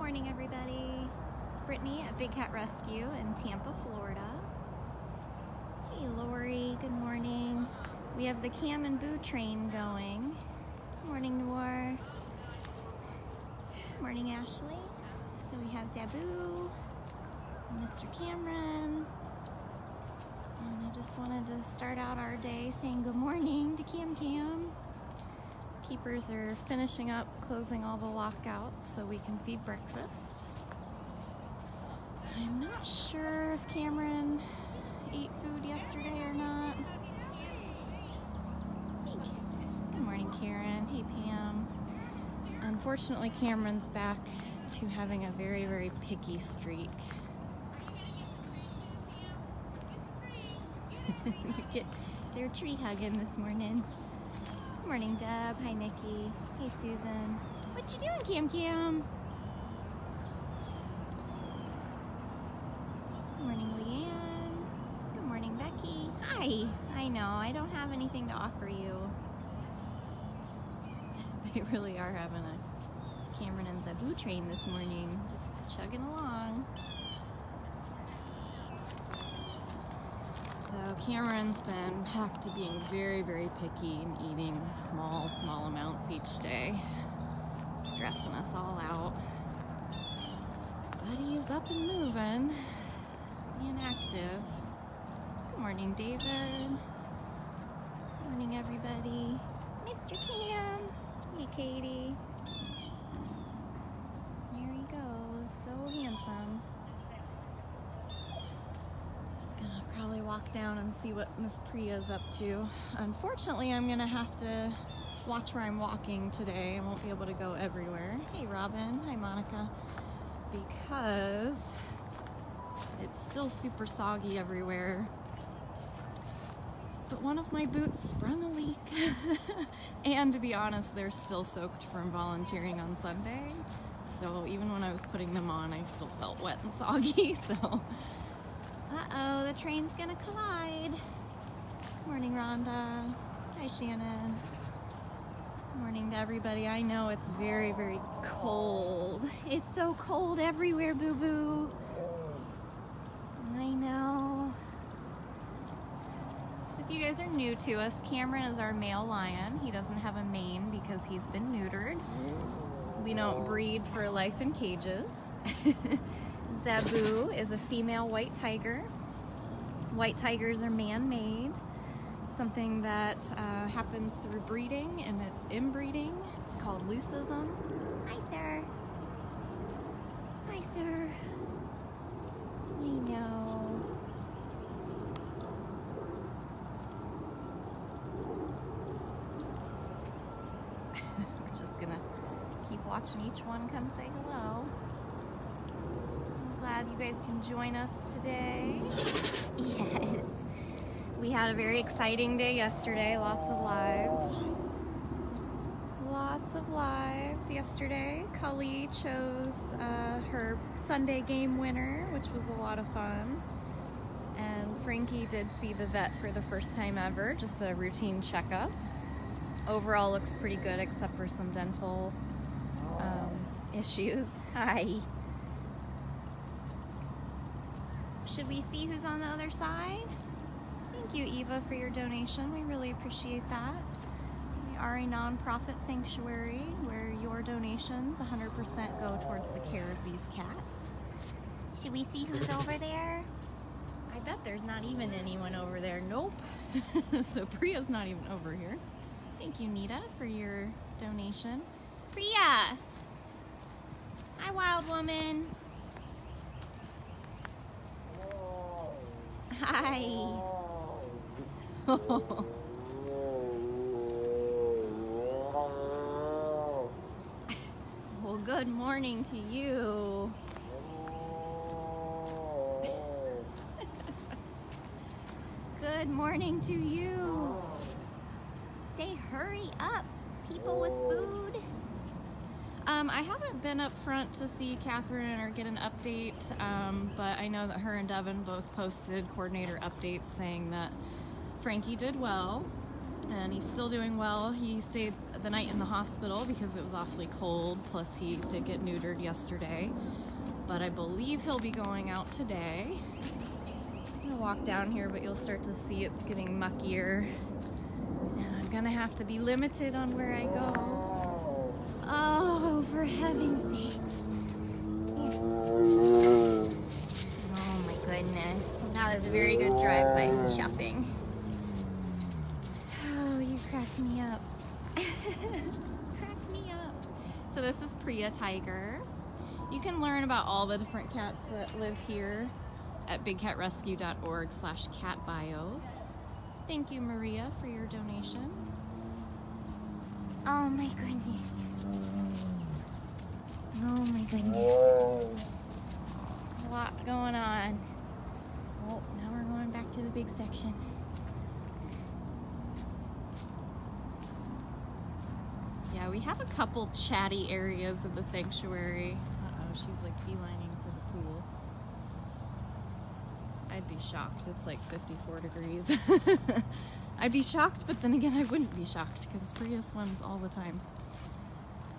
morning, everybody. It's Brittany at Big Cat Rescue in Tampa, Florida. Hey, Lori. Good morning. We have the Cam and Boo train going. Good morning, Noor. Good morning, Ashley. So we have Zabu and Mr. Cameron. And I just wanted to start out our day saying good morning to Cam Cam. Keepers are finishing up closing all the lockouts so we can feed breakfast. I'm not sure if Cameron ate food yesterday or not. Hey, good morning, Karen. Hey, Pam. Unfortunately, Cameron's back to having a very, very picky streak. They're tree hugging this morning. Good morning, Deb. Hi, Nikki. Hey, Susan. What you doing, Cam Cam? Good morning, Leanne. Good morning, Becky. Hi. I know, I don't have anything to offer you. They really are having a Cameron and Zabu train this morning. Just chugging along. So Cameron's been back to being very, very picky and eating small amounts each day. Stressing us all out. But he is up and moving, being active. Good morning, David. Good morning, everybody. Mr. Cam. Hey, Katie. There he goes, so handsome. Probably walk down and see what Miss Priya's up to. Unfortunately, I'm gonna have to watch where I'm walking today. I won't be able to go everywhere. Hey, Robin. Hi, Monica. Because it's still super soggy everywhere. But one of my boots sprung a leak. And to be honest, they're still soaked from volunteering on Sunday. So even when I was putting them on, I still felt wet and soggy, so. Uh-oh, the train's gonna collide. Morning, Rhonda. Hi, Shannon. Morning to everybody. I know it's very, very cold. It's so cold everywhere, boo-boo. I know. So if you guys are new to us, Cameron is our male lion. He doesn't have a mane because he's been neutered. We don't breed for life in cages. Zabu is a female white tiger. White tigers are man-made. Something that happens through breeding, and it's inbreeding. It's called leucism. Hi, sir. Hi, sir. I know. We're just gonna keep watching each one come say hello. Glad you guys can join us today. Yes. We had a very exciting day yesterday. Lots of lives. Lots of lives yesterday. Cully chose her Sunday game winner, which was a lot of fun. And Frankie did see the vet for the first time ever, just a routine checkup. Overall looks pretty good except for some dental issues. Hi. Should we see who's on the other side? Thank you, Eva, for your donation. We really appreciate that. We are a nonprofit sanctuary where your donations 100% go towards the care of these cats. Should we see who's over there? I bet there's not even anyone over there. Nope. So Priya's not even over here. Thank you, Nita, for your donation. Priya! Hi, wild woman. Hi. Well, good morning to you. Good morning to you. Say hurry up, people with food. I haven't been up front to see Catherine or get an update, but I know that her and Devin both posted coordinator updates saying that Frankie did well. and he's still doing well. He stayed the night in the hospital because it was awfully cold, plus he did get neutered yesterday. But I believe he'll be going out today. I'm gonna walk down here, but you'll start to see it's getting muckier. And I'm gonna have to be limited on where I go. Oh, for heaven's sake. Oh my goodness. That was a very good drive by shopping. Oh, you cracked me up. Cracked me up. So this is Priya Tiger. You can learn about all the different cats that live here at bigcatrescue.org/catbios. Thank you, Maria, for your donation. Oh my goodness. Oh my goodness. A lot going on. Oh, now we're going back to the big section. Yeah, we have a couple chatty areas of the sanctuary. Uh-oh, she's like beelining for the pool. I'd be shocked. It's like 54 degrees. I'd be shocked, but then again, I wouldn't be shocked because Priya swims all the time.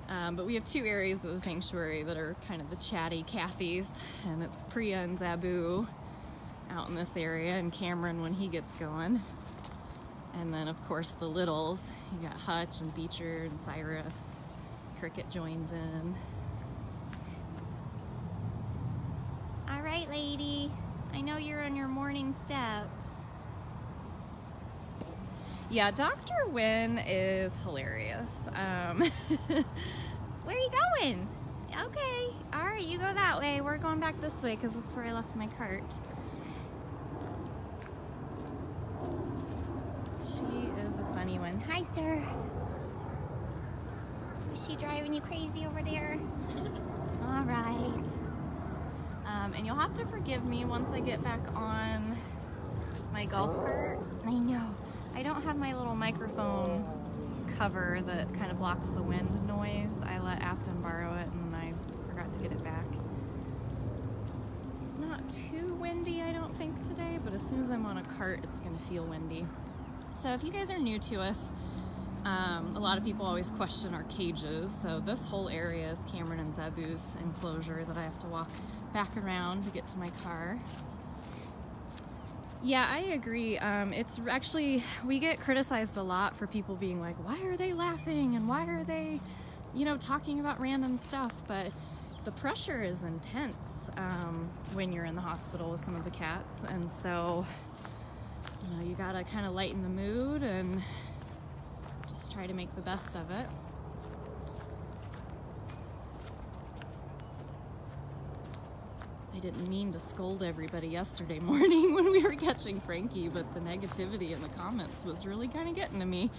But we have two areas of the sanctuary that are kind of the chatty Cathy's, and it's Priya and Zabu out in this area, and Cameron when he gets going. And then, of course, the littles. You got Hutch and Beecher and Cyrus. Cricket joins in. All right, lady. I know you're on your morning steps. Yeah, Dr. Wynn is hilarious. Where are you going? Okay. All right, you go that way. We're going back this way because that's where I left my cart. She is a funny one. Hi, sir. Is she driving you crazy over there? All right. And you'll have to forgive me once I get back on my golf cart. I know. I don't have my little microphone cover that kind of blocks the wind noise. I let Afton borrow it and I forgot to get it back. It's not too windy, I don't think, today, but as soon as I'm on a cart, it's gonna feel windy. So if you guys are new to us, a lot of people always question our cages. So this whole area is Cameron and Zabu's enclosure that I have to walk back around to get to my car. Yeah, I agree. It's actually, we get criticized a lot for people being like, why are they laughing and why are they, you know, talking about random stuff? But the pressure is intense when you're in the hospital with some of the cats. And so, you know, you gotta kind of lighten the mood and just try to make the best of it. I didn't mean to scold everybody yesterday morning when we were catching Frankie, but the negativity in the comments was really kind of getting to me.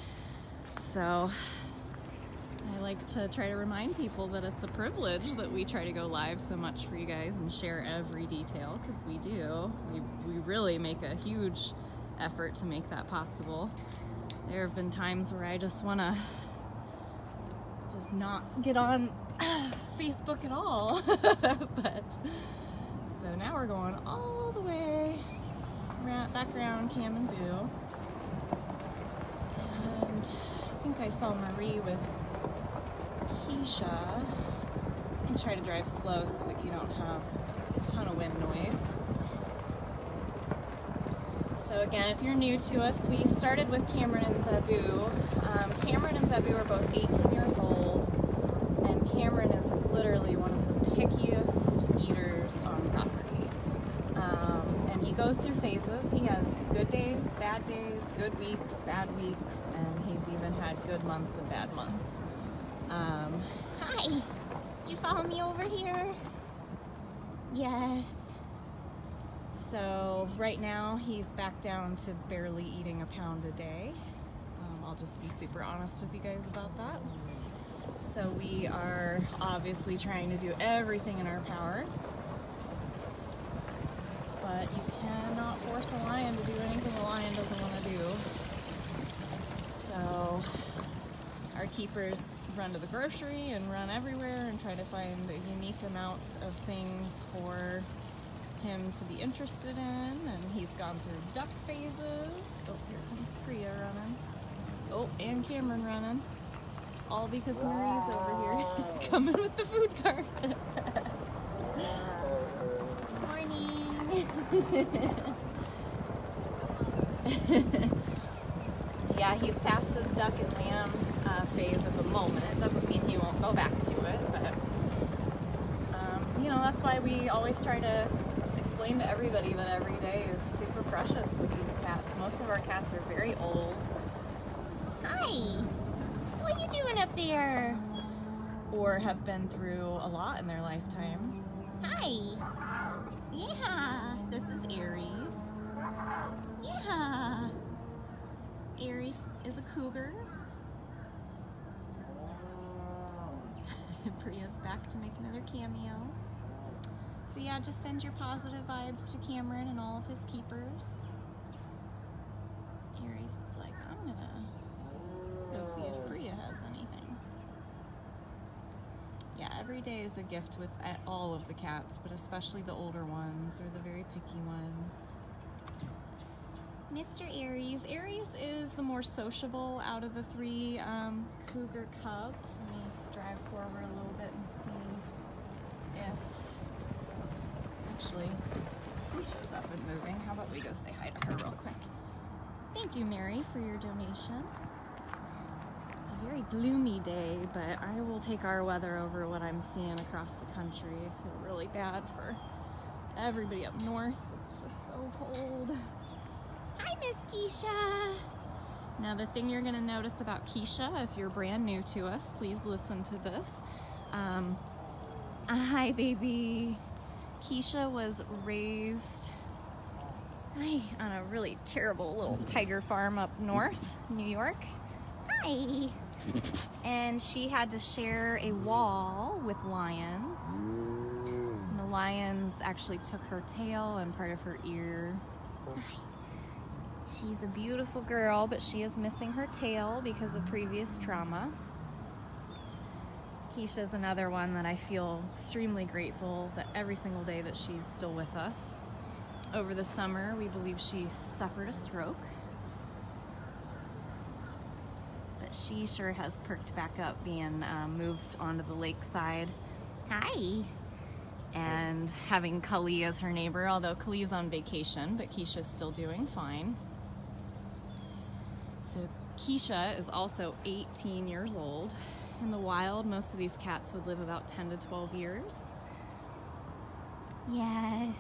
So I like to try to remind people that it's a privilege that we try to go live so much for you guys and share every detail, because we do. We really make a huge effort to make that possible. There have been times where I just want to just not get on Facebook at all. But so now we're going all the way back around Cam and Boo. And I think I saw Marie with Keisha. I'm going to try to drive slow so that you don't have a ton of wind noise. So again, if you're new to us, we started with Cameron and Zabu. Cameron and Zabu are both 18 years old, and Cameron is literally one of the pickiest eaters on property. And he goes through phases. He has good days, good weeks, bad weeks, and he's even had good months and bad months. Hi! Did you follow me over here? Yes. So right now he's back down to barely eating a pound a day. I'll just be super honest with you guys about that. So we are obviously trying to do everything in our power, but you cannot force a lion to do anything a lion doesn't want to do. So our keepers run to the grocery and run everywhere and try to find a unique amount of things for him to be interested in, and he's gone through duck phases. Oh, here comes Priya running. Oh, and Cameron running. All because Marie's over here coming with the food cart. Morning. Yeah, he's past his duck and lamb phase at the moment. It doesn't mean he won't go back to it, but you know, that's why we always try to explain to everybody that every day is super precious with these cats. Most of our cats are very old. Hi! What are you doing up there? Or have been through a lot in their lifetime. Hi! Yeah! This is Aries. Yeah! Aries is a cougar. Priya's back to make another cameo. So yeah, just send your positive vibes to Cameron and all of his keepers. Aries is like, I'm gonna go see if Priya has anything. Yeah, every day is a gift with all of the cats, but especially the older ones or the very picky ones. Mr. Aries. Aries is the more sociable out of the three cougar cubs. Let me drive forward a little bit and see if... Actually, he shows up and moving. How about we go say hi to her real quick? Thank you, Mary, for your donation. It's a very gloomy day, but I will take our weather over what I'm seeing across the country. I feel really bad for everybody up north. It's just so cold. Hi, Miss Keisha. Now, the thing you're going to notice about Keisha, if you're brand new to us, please listen to this. Hi, baby. Keisha was raised on a really terrible little tiger farm up north, New York. Hi. And she had to share a wall with lions. And the lions actually took her tail and part of her ear. Hi. She's a beautiful girl, but she is missing her tail because of previous trauma. Keisha's another one that I feel extremely grateful that every single day that she's still with us. Over the summer, we believe she suffered a stroke. But she sure has perked back up being moved onto the lakeside. Hi! And having Kali as her neighbor, although Kali's on vacation, but Keisha's still doing fine. So Keisha is also 18 years old. In the wild, most of these cats would live about 10 to 12 years. Yes,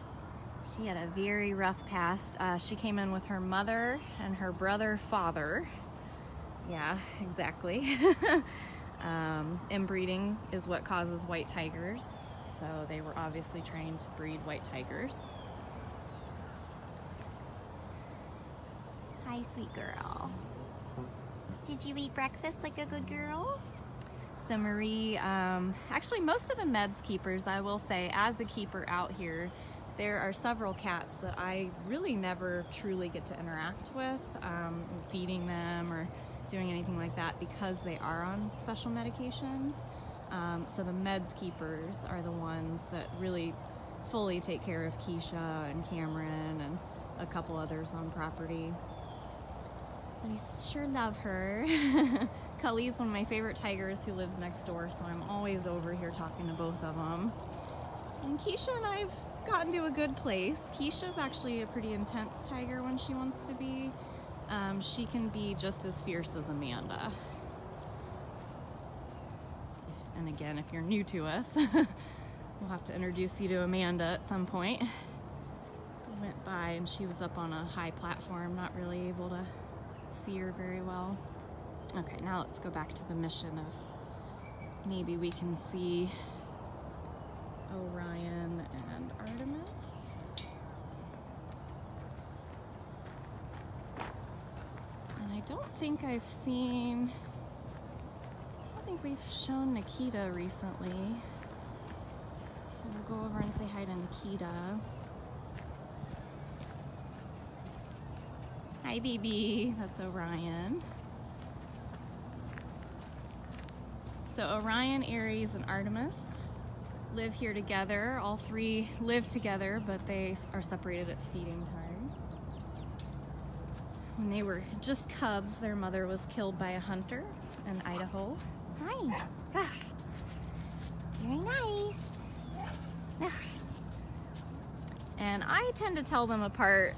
she had a very rough past. She came in with her mother and her brother father. Yeah, exactly. Inbreeding is what causes white tigers. So they were obviously trained to breed white tigers. Hi, sweet girl. Did you eat breakfast like a good girl? So Marie, actually most of the meds keepers, I will say, as a keeper out here, there are several cats that I really never truly get to interact with, feeding them or doing anything like that because they are on special medications. So the meds keepers are the ones that really fully take care of Keisha and Cameron and a couple others on property. But I sure love her. Kali's one of my favorite tigers who lives next door, so I'm always over here talking to both of them. And Keisha and I've gotten to a good place. Keisha's actually a pretty intense tiger when she wants to be. She can be just as fierce as Amanda. And again, if you're new to us, we'll have to introduce you to Amanda at some point. We went by and she was up on a high platform, not really able to see her very well. Okay, now let's go back to the mission of maybe we can see Orion and Artemis. And I don't think I've seen, I don't think we've shown Nikita recently. So we'll go over and say hi to Nikita. Hi, baby. That's Orion. So Orion, Aries, and Artemis live here together. All three live together, but they are separated at feeding time. When they were just cubs, their mother was killed by a hunter in Idaho. Hi. Ah. Very nice. Ah. And I tend to tell them apart.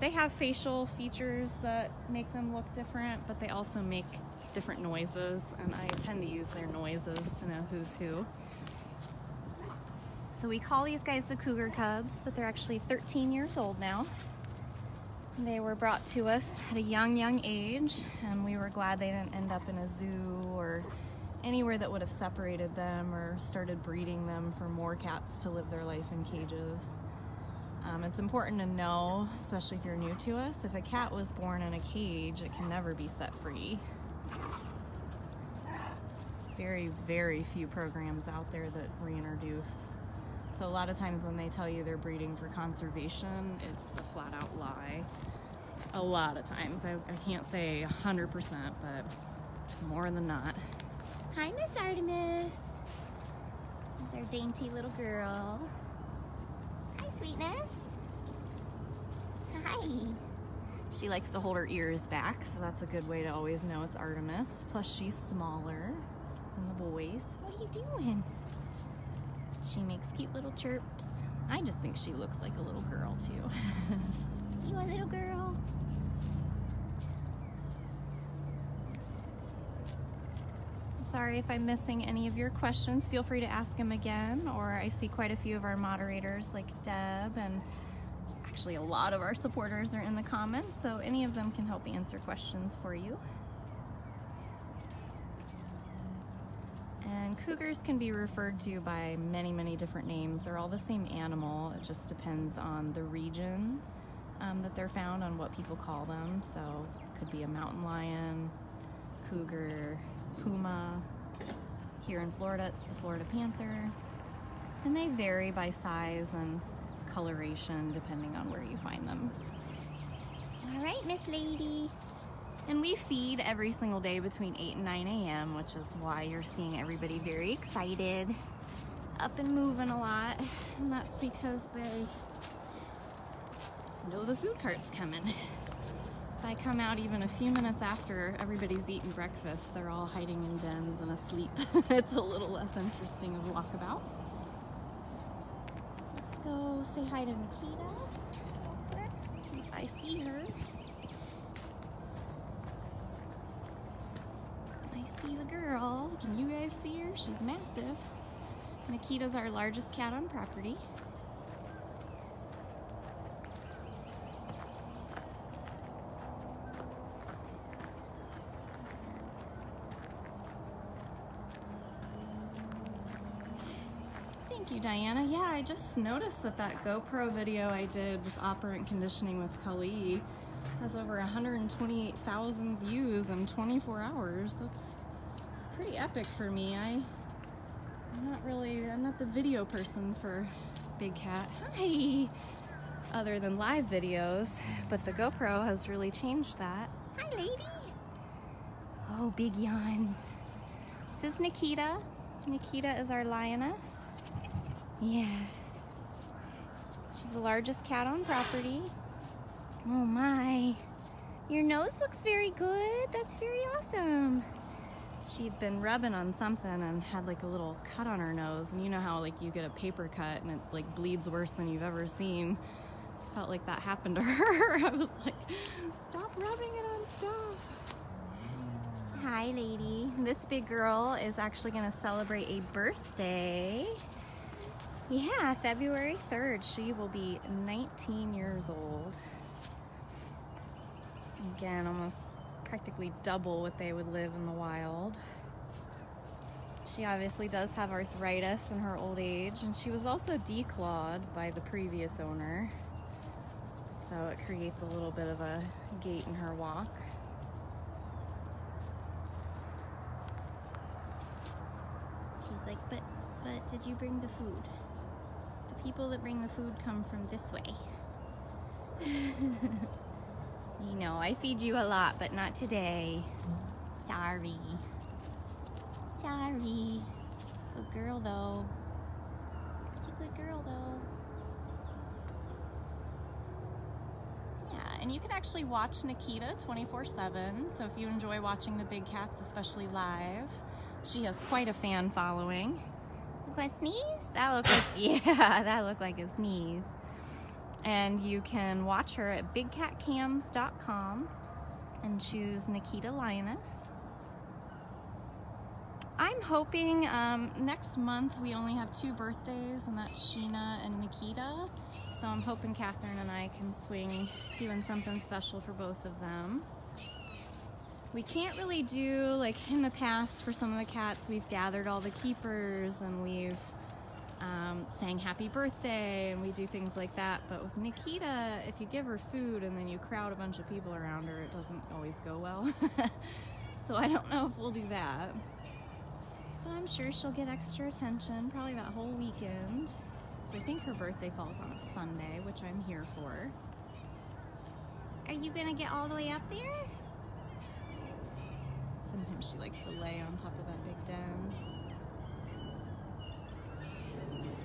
They have facial features that make them look different, but they also make different noises, and I tend to use their noises to know who's who. So we call these guys the Cougar Cubs, but they're actually 13 years old now. They were brought to us at a young age, and we were glad they didn't end up in a zoo or anywhere that would have separated them or started breeding them for more cats to live their life in cages. It's important to know, especially if you're new to us, if a cat was born in a cage, it can never be set free. Very few programs out there that reintroduce. So a lot of times when they tell you they're breeding for conservation, it's a flat out lie. A lot of times. I can't say 100%, but more than not. Hi, Miss Artemis. There's our dainty little girl. Hi, sweetness. Hi. She likes to hold her ears back, so that's a good way to always know it's Artemis. Plus she's smaller than the boys. What are you doing? She makes cute little chirps. I just think she looks like a little girl too. You a little girl? Sorry if I'm missing any of your questions. Feel free to ask them again, or I see quite a few of our moderators like Deb, and actually a lot of our supporters are in the comments, so any of them can help answer questions for you. And cougars can be referred to by many different names. They're all the same animal. It just depends on the region that they're found, on what people call them. So it could be a mountain lion, cougar, puma. Here in Florida, it's the Florida panther. And they vary by size and coloration depending on where you find them. All right, Miss Lady. And we feed every single day between 8 and 9 a.m., which is why you're seeing everybody very excited, up and moving a lot. And that's because they know the food cart's coming. If I come out even a few minutes after everybody's eaten breakfast, they're all hiding in dens and asleep. It's a little less interesting of a walkabout. Let's go say hi to Nikita real quick, since I see her. See the girl. Can you guys see her? She's massive. Nikita's our largest cat on property. Thank you, Diana. Yeah, I just noticed that GoPro video I did with operant conditioning with Kali has over 128,000 views in 24 hours. That's pretty epic for me. I'm not the video person for Big Cat. Hi! Other than live videos, but the GoPro has really changed that. Hi, lady! Oh, big yawns. This is Nikita. Nikita is our lioness. Yes. She's the largest cat on property. Oh my. Your nose looks very good. That's very awesome. She'd been rubbing on something and had like a little cut on her nose, and you know how like you get a paper cut and it like bleeds worse than you've ever seen. Felt like that happened to her. I was like, stop rubbing it on stuff. Hi, lady. This big girl is actually gonna celebrate a birthday. Yeah, February 3rd. She will be 19 years old. Again, almost practically double what they would live in the wild. She obviously does have arthritis in her old age, and she was also declawed by the previous owner, so it creates a little bit of a gait in her walk. She's like, but did you bring the food? The people that bring the food come from this way. You know, I feed you a lot, but not today. Sorry. Sorry. Good girl, though. She's a good girl, though. Yeah, And you can actually watch Nikita 24/7. So if you enjoy watching the big cats, especially live, she has quite a fan following. Look, I sneeze? That looked like, yeah, that looked like a sneeze. And you can watch her at bigcatcams.com and choose Nikita Lioness. I'm hoping next month we only have 2 birthdays, and that's Sheena and Nikita. So I'm hoping Catherine and I can swing doing something special for both of them. We can't really do, like in the past for some of the cats, we've gathered all the keepers and we've sang happy birthday and we do things like that. But with Nikita, if you give her food and then you crowd a bunch of people around her, it doesn't always go well. So I don't know if we'll do that. But I'm sure she'll get extra attention, probably that whole weekend. So I think her birthday falls on a Sunday, which I'm here for. Are you gonna get all the way up there? Sometimes she likes to lay on top of that big den.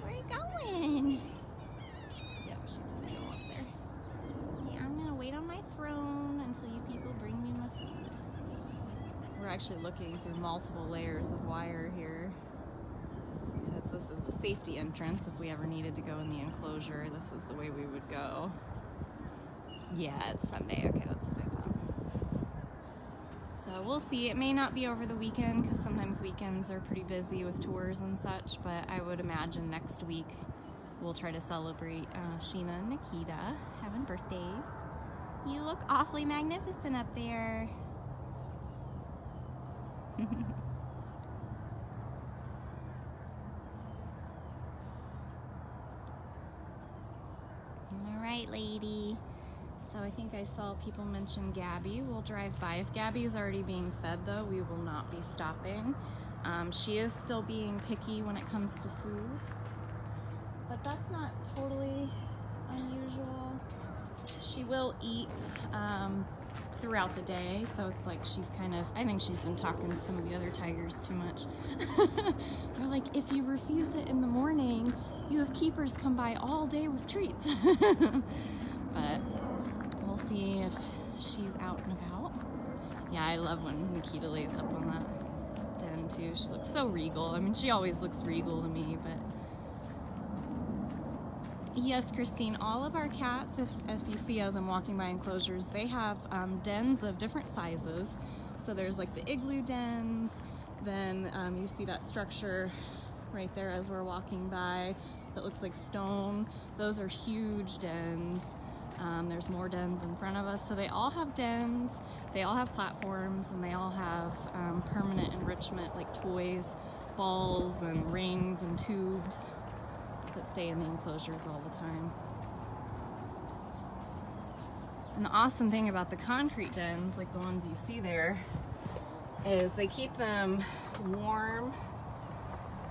Where are you going? Yep, she's gonna go up there. Okay, I'm gonna wait on my throne until you people bring me my food. We're actually looking through multiple layers of wire here because this is the safety entrance. If we ever needed to go in the enclosure, this is the way we would go. Yeah, it's Sunday. Okay, that's what I thought. So we'll see. It may not be over the weekend because sometimes weekends are pretty busy with tours and such, but I would imagine next week we'll try to celebrate Sheena and Nikita having birthdays. You look awfully magnificent up there. All right, lady. So I think I saw people mention Gabby. We'll drive by. If Gabby is already being fed, though, we will not be stopping. She is still being picky when it comes to food, but that's not totally unusual. She will eat throughout the day, so it's like she's kind of, I think she's been talking to some of the other tigers too much. They're like, if you refuse it in the morning, you have keepers come by all day with treats. But we'll see if she's out and about. Yeah, I love when Nikita lays up on that den too. She looks so regal. I mean, she always looks regal to me, but yes, Christine, all of our cats, if you see as I'm walking by enclosures, they have dens of different sizes. So there's like the igloo dens, then you see that structure right there as we're walking by that looks like stone. Those are huge dens. There's more dens in front of us. So they all have dens, they all have platforms, and they all have permanent enrichment like toys, balls and rings and tubes that stay in the enclosures all the time. And the awesome thing about the concrete dens, like the ones you see there, is they keep them warm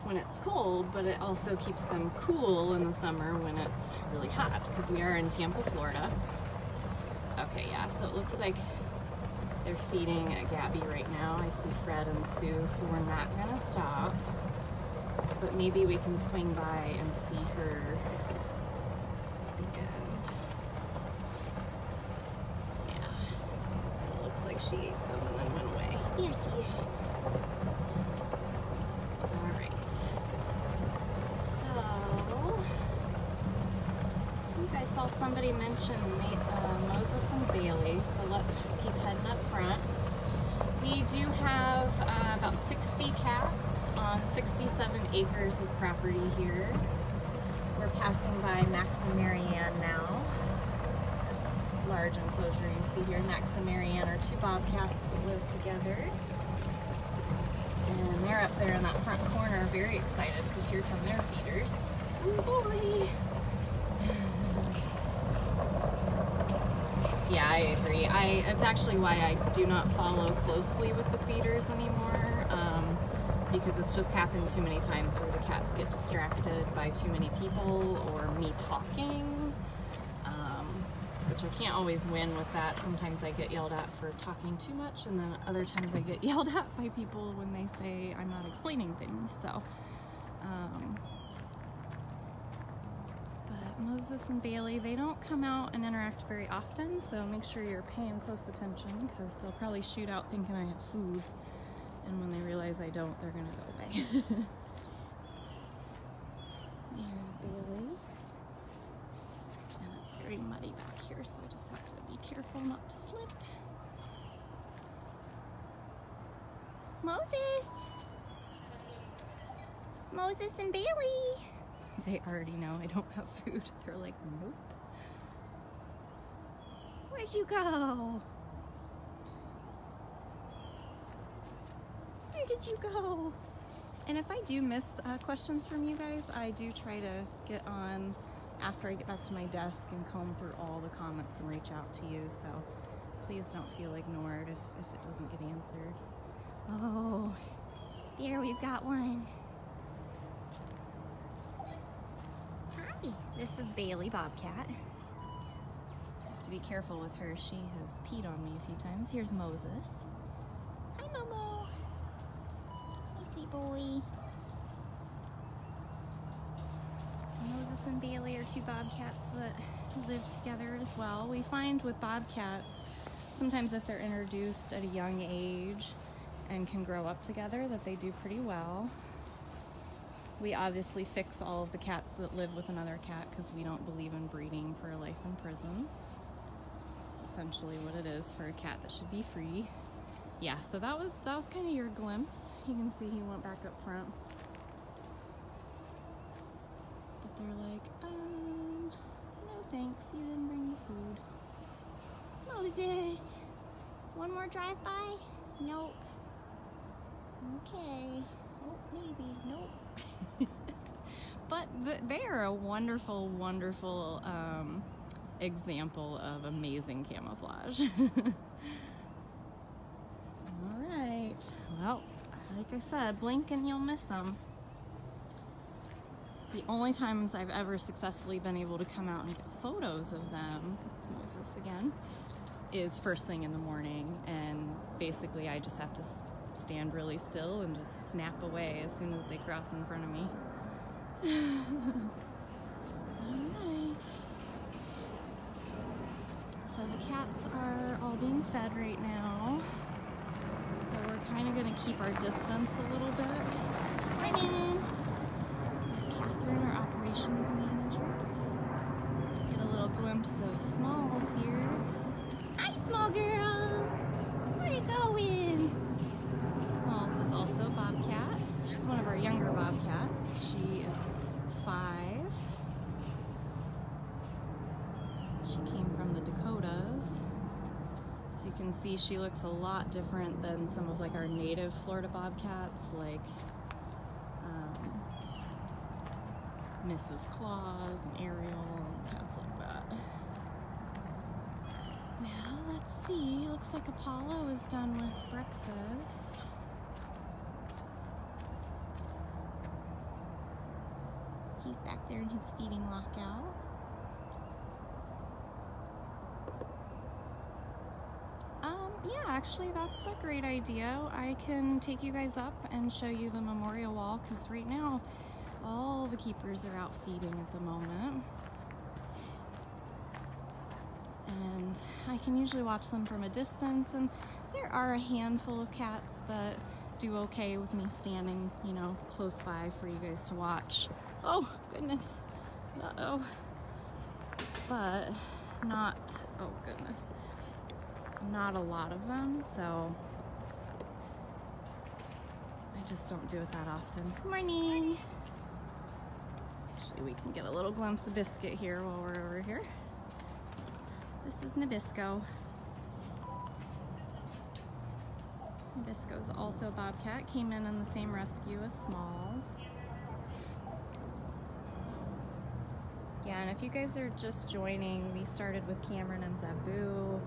when it's cold, but it also keeps them cool in the summer when it's really hot, because we are in Tampa, Florida. Okay, yeah, so it looks like they're feeding Gabby right now. I see Fred and Sue, so we're not gonna stop. But maybe we can swing by and see her again. Yeah. So it looks like she ate some and then went away. Here she is. Alright. So, I think I saw somebody mention Moses and Bailey, so let's just keep heading up front. We do have about 60 cats on 67 acres of property here. We're passing by Max and Marianne now. This large enclosure you see here. Max and Marianne are 2 bobcats that live together. And they're up there in that front corner, very excited because here come their feeders. Oh boy! Yeah, I agree. It's actually why I do not follow closely with the feeders anymore, because it's just happened too many times where the cats get distracted by too many people or me talking, which I can't always win with that. Sometimes I get yelled at for talking too much, and then other times I get yelled at by people when they say I'm not explaining things. So, but Moses and Bailey, they don't come out and interact very often, so make sure you're paying close attention because they'll probably shoot out thinking I have food, and when they realize I don't, they're gonna go away. There's Bailey. And it's very muddy back here, so I just have to be careful not to slip. Moses! Moses and Bailey! They already know I don't have food. They're like, nope. Where'd you go? Where did you go? And if I do miss questions from you guys, I do try to get on after I get back to my desk and comb through all the comments and reach out to you. So please don't feel ignored if it doesn't get answered. Oh, there we've got one. This is Bailey Bobcat. I have to be careful with her. She has peed on me a few times. Here's Moses. Hi, Momo. Hi, sweet boy. So Moses and Bailey are two bobcats that live together as well. We find with bobcats, sometimes if they're introduced at a young age and can grow up together, that they do pretty well. We obviously fix all of the cats that live with another cat because we don't believe in breeding for a life in prison. It's essentially what it is for a cat that should be free. Yeah, so that was kind of your glimpse. You can see he went back up front. But they're like, no thanks, you didn't bring the food. Moses! One more drive-by? Nope. Okay. Oh, maybe. Nope. But they are a wonderful, wonderful example of amazing camouflage. All right. Well, like I said, blink and you'll miss them. The only times I've ever successfully been able to come out and get photos of them, it's Moses again, is first thing in the morning, and basically I just have to stand really still and just snap away as soon as they cross in front of me. Alright. So the cats are all being fed right now. So we're kind of going to keep our distance a little bit. Morning! Catherine, our operations manager. Get a little glimpse of Smalls here. Hi, small girl! Where you going? Smalls is also a bobcat. She's one of our younger bobcats. She is 5. She came from the Dakotas. So you can see she looks a lot different than some of like our native Florida bobcats, like Mrs. Claus and Ariel and cats like that. Well, let's see. Looks like Apollo is done with breakfast. He's back there in his feeding lockout. Yeah, actually that's a great idea. I can take you guys up and show you the memorial wall, because right now all the keepers are out feeding at the moment. And I can usually watch them from a distance, and there are a handful of cats that do okay with me standing, you know, close by for you guys to watch. Oh, goodness. Uh-oh. But not, oh goodness, not a lot of them, so I just don't do it that often. Good morning. Actually, we can get a little glimpse of Biscuit here while we're over here. This is Nabisco. Nabisco's also a bobcat, came in the same rescue as Smalls. Yeah, and if you guys are just joining, we started with Cameron and Zabu.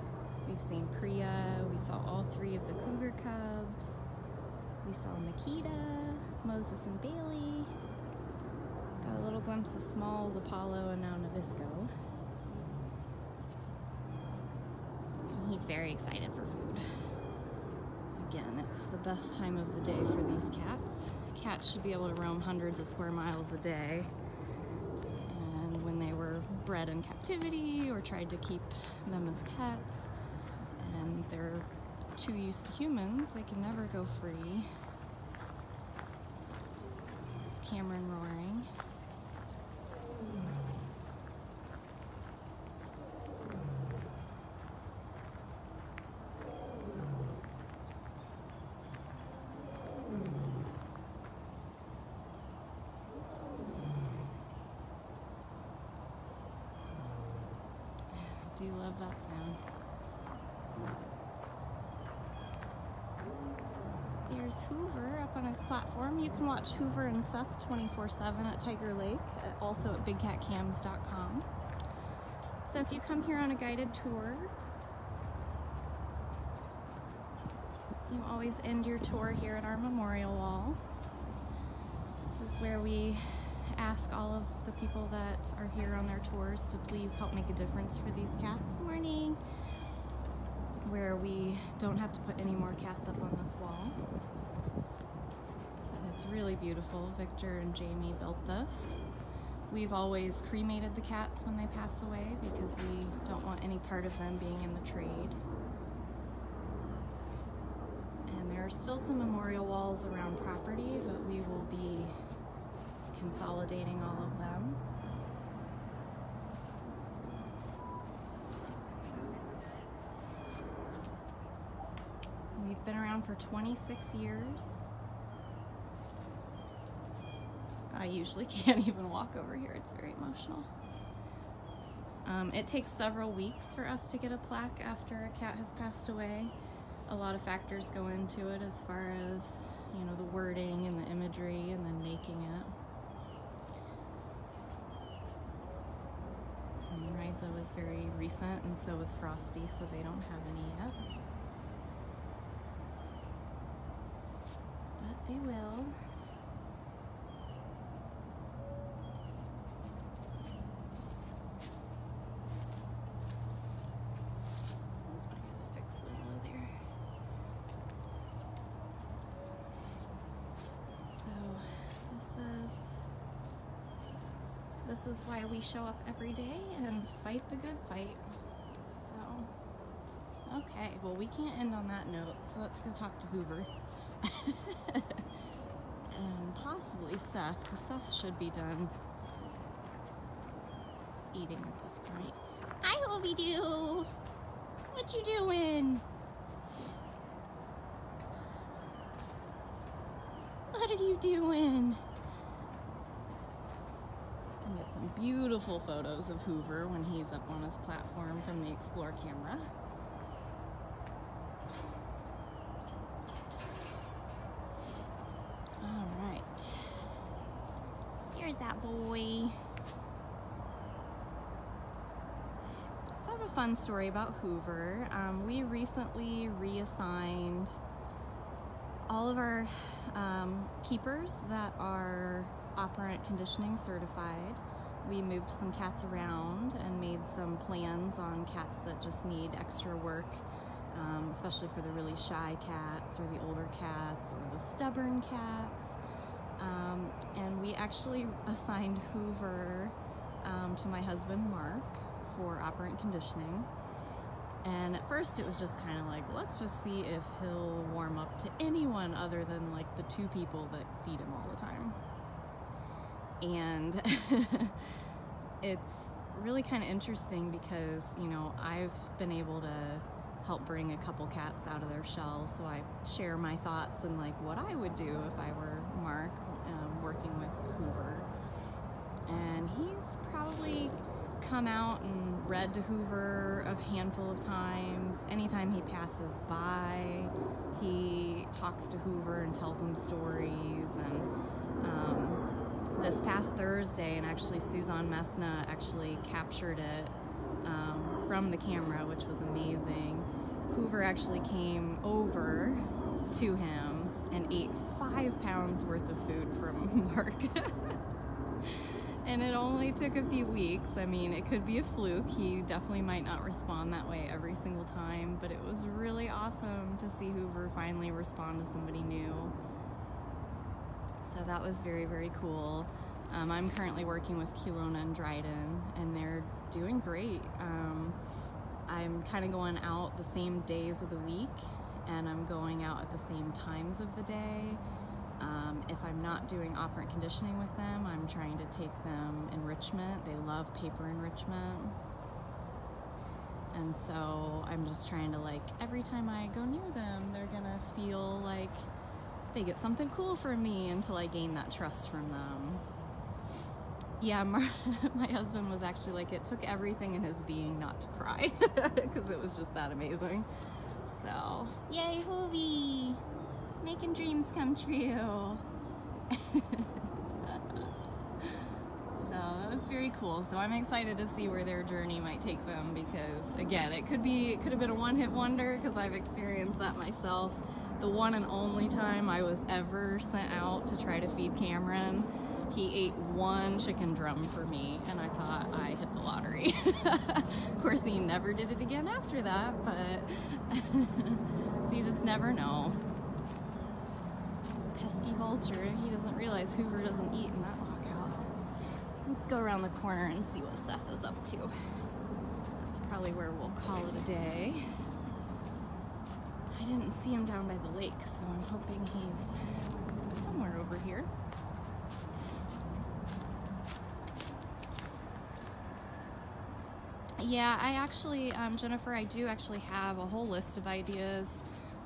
We've seen Priya. We saw all 3 of the Cougar cubs. We saw Nikita, Moses and Bailey. Got a little glimpse of Smalls, Apollo, and now Nabisco. He's very excited for food. Again, it's the best time of the day for these cats. Cats should be able to roam hundreds of square miles a day. And when they were bred in captivity or tried to keep them as pets, and they're too used to humans, they can never go free. It's Cameron roaring. I do love that sound. There's Hoover up on his platform. You can watch Hoover and Seth 24/7 at Tiger Lake, also at bigcatcams.com. So if you come here on a guided tour, you always end your tour here at our memorial wall. This is where we ask all of the people that are here on their tours to please help make a difference for these cats. Morning! Where we don't have to put any more cats up on this wall. So it's really beautiful. Victor and Jamie built this. We've always cremated the cats when they pass away because we don't want any part of them being in the trade. And there are still some memorial walls around property, but we will be consolidating all of them. We've been around for 26 years. I usually can't even walk over here, it's very emotional. It takes several weeks for us to get a plaque after a cat has passed away. A lot of factors go into it as far as, you know, the wording and the imagery and then making it. And Rhizo is very recent and so is Frosty, so they don't have any yet. But they will. This is why we show up every day and fight the good fight. So, okay, well we can't end on that note, so let's go talk to Hoover. And possibly Seth, because Seth should be done eating at this point. Hi, Hooby-Doo! What you doing? What are you doing? Get some beautiful photos of Hoover when he's up on his platform from the Explore camera. All right. Here's that boy. So I have a fun story about Hoover. We recently reassigned all of our keepers that are operant conditioning certified. We moved some cats around and made some plans on cats that just need extra work, especially for the really shy cats or the older cats or the stubborn cats. And we actually assigned Hoover to my husband Mark for operant conditioning. And at first it was just kind of like, let's just see if he'll warm up to anyone other than like the 2 people that feed him all the time. And it's really kind of interesting because, you know, I've been able to help bring a couple cats out of their shell, so I share my thoughts and like what I would do if I were Mark working with Hoover. And he's probably come out and read to Hoover a handful of times. Anytime he passes by, he talks to Hoover and tells him stories. And this past Thursday, and actually Suzanne Messna actually captured it from the camera, which was amazing. Hoover actually came over to him and ate 5 pounds worth of food from Mark. And it only took a few weeks. I mean, it could be a fluke. He definitely might not respond that way every single time, but it was really awesome to see Hoover finally respond to somebody new. So that was very, very cool. I'm currently working with Kelowna and Dryden, and they're doing great. I'm kind of going out the same days of the week, and I'm going out at the same times of the day. If I'm not doing operant conditioning with them, I'm trying to take them enrichment. They love paper enrichment. And so I'm just trying to, like, every time I go near them, they're gonna feel like they get something cool from me until I gain that trust from them. Yeah, my husband was actually like, it took everything in his being not to cry, because it was just that amazing. So, yay, Hoovy! Making dreams come true. So it's very cool. So I'm excited to see where their journey might take them, because again, it could have been a one-hit wonder, because I've experienced that myself. The one and only time I was ever sent out to try to feed Cameron, he ate one chicken drum for me, and I thought I hit the lottery. Of course, he never did it again after that, but so you just never know. Pesky vulture, he doesn't realize Hoover doesn't eat in that lockout. Let's go around the corner and see what Seth is up to. That's probably where we'll call it a day. I didn't see him down by the lake, so I'm hoping he's somewhere over here. Yeah, I actually, Jennifer, I do actually have a whole list of ideas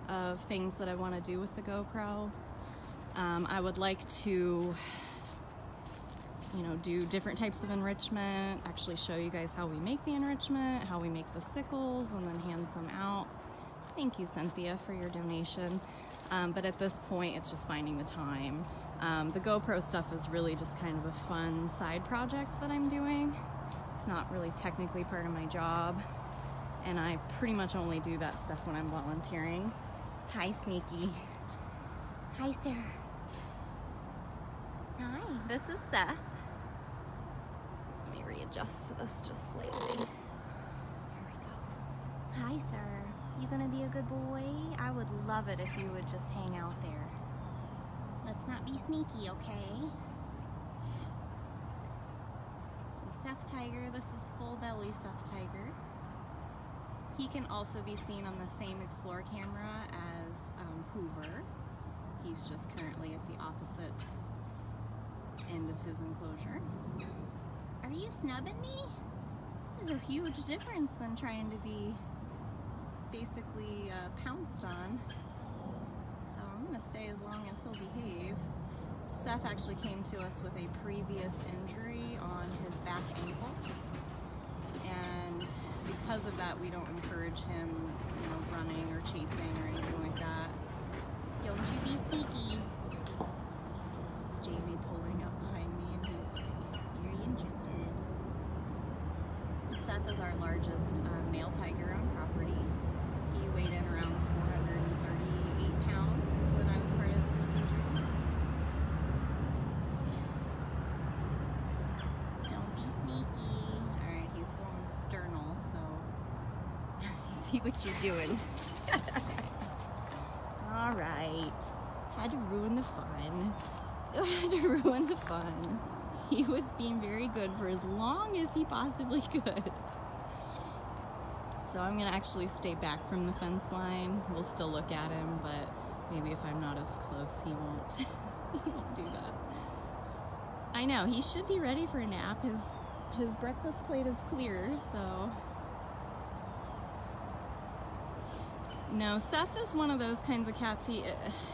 of things that I want to do with the GoPro. I would like to, you know, do different types of enrichment, actually show you guys how we make the enrichment, how we make the sickles, and then hand some out. Thank you, Cynthia, for your donation. But at this point, it's just finding the time. The GoPro stuff is really just kind of a fun side project that I'm doing. It's not really technically part of my job, and I pretty much only do that stuff when I'm volunteering. Hi, Sneaky. Hi, sir. Hi, this is Seth. Let me readjust to this just slightly. There we go. Hi, sir. You gonna be a good boy? I would love it if you would just hang out there. Let's not be sneaky, okay? So Seth Tiger, this is full belly Seth Tiger. He can also be seen on the same Explore camera as Hoover. He's just currently at the opposite end of his enclosure. Are you snubbing me? This is a huge difference than trying to be basically pounced on. So I'm gonna stay as long as he'll behave. Seth actually came to us with a previous injury on his back ankle, and because of that, we don't encourage him, you know, running or chasing or anything like that. Don't you be sneaky. It's Jamie pulling up behind me, and he's like very interested. Seth is our largest male tiger on property. He weighed in around 438 pounds when I was part of his procedure. Don't be sneaky. Alright, he's going sternal, so I see what you're doing. Alright. Had to ruin the fun. Had to ruin the fun. He was being very good for as long as he possibly could. So I'm gonna actually stay back from the fence line. We'll still look at him, but maybe if I'm not as close, he won't he won't do that. I know, he should be ready for a nap. His breakfast plate is clear, so. No, Seth is one of those kinds of cats.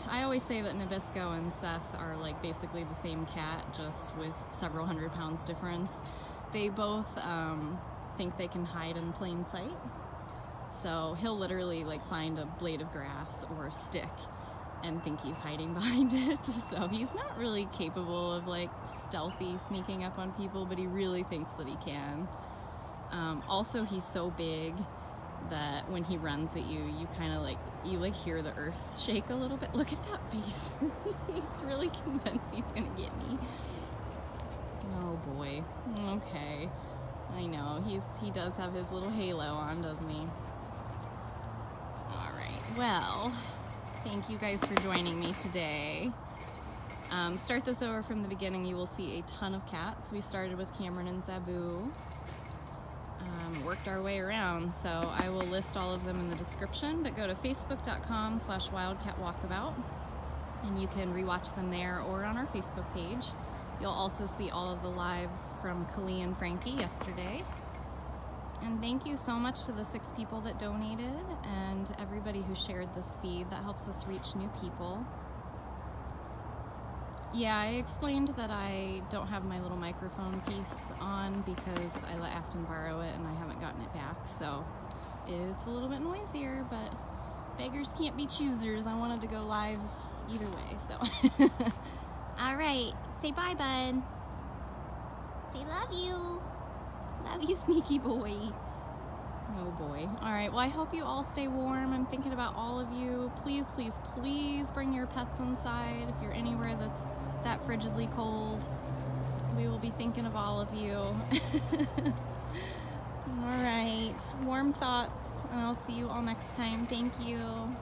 I always say that Nabisco and Seth are like basically the same cat, just with several hundred pounds difference. They both think they can hide in plain sight. So he'll literally like find a blade of grass or a stick and think he's hiding behind it. So he's not really capable of like stealthy sneaking up on people, but he really thinks that he can. Also, he's so big that when he runs at you, you kind of like hear the earth shake a little bit. Look at that face. He's really convinced he's gonna get me. Oh boy. Okay. I know, he does have his little halo on, doesn't he? Alright, well, thank you guys for joining me today. Start this over from the beginning, you will see a ton of cats. We started with Cameron and Zabu. Worked our way around, so I will list all of them in the description, but go to facebook.com/wildcatwalkabout and you can rewatch them there or on our Facebook page. You'll also see all of the lives from Kali and Frankie yesterday. And thank you so much to the 6 people that donated and everybody who shared this feed. That helps us reach new people. Yeah, I explained that I don't have my little microphone piece on because I let Afton borrow it and I haven't gotten it back, so it's a little bit noisier, but beggars can't be choosers. I wanted to go live either way, so. All right, say bye, bud. Say love you. Love you, sneaky boy. Oh boy. All right, well, I hope you all stay warm. I'm thinking about all of you. Please, please, please bring your pets inside if you're anywhere that's that frigidly cold. We will be thinking of all of you. All right, warm thoughts, and I'll see you all next time. Thank you.